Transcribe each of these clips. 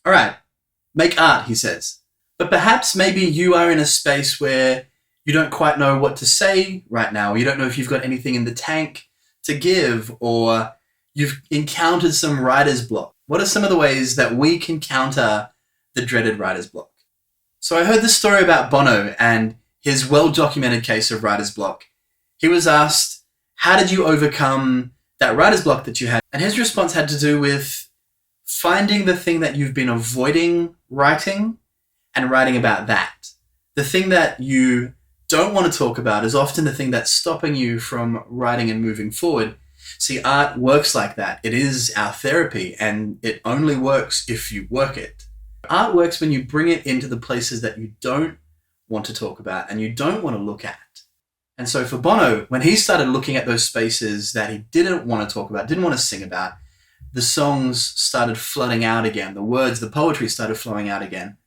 All right, make art, he says. But perhaps maybe you are in a space where you don't quite know what to say right now. You don't know if you've got anything in the tank to give, or you've encountered some writer's block. What are some of the ways that we can counter the dreaded writer's block? So I heard this story about Bono and his well-documented case of writer's block. He was asked, how did you overcome that writer's block that you had? And his response had to do with finding the thing that you've been avoiding writing and writing about that. The thing that you don't want to talk about is often the thing that's stopping you from writing and moving forward. See, art works like that. It is our therapy, and it only works if you work it. Art works when you bring it into the places that you don't want to talk about and you don't want to look at. And so for Bono, when he started looking at those spaces that he didn't want to talk about, didn't want to sing about, the songs started flooding out again. The words, the poetry started flowing out again.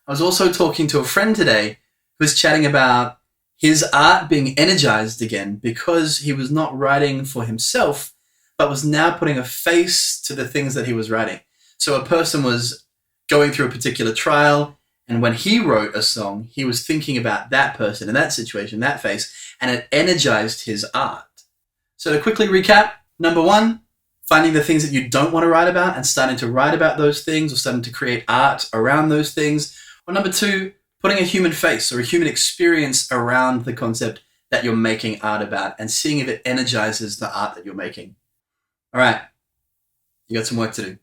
I was also talking to a friend today who was chatting about his art being energized again because he was not writing for himself, but was now putting a face to the things that he was writing. So a person was going through a particular trial, and when he wrote a song, he was thinking about that person and that situation, that face, and it energized his art. So to quickly recap, number one, finding the things that you don't want to write about and starting to write about those things, or starting to create art around those things. Or number two, putting a human face or a human experience around the concept that you're making art about and seeing if it energizes the art that you're making. All right, you got some work to do.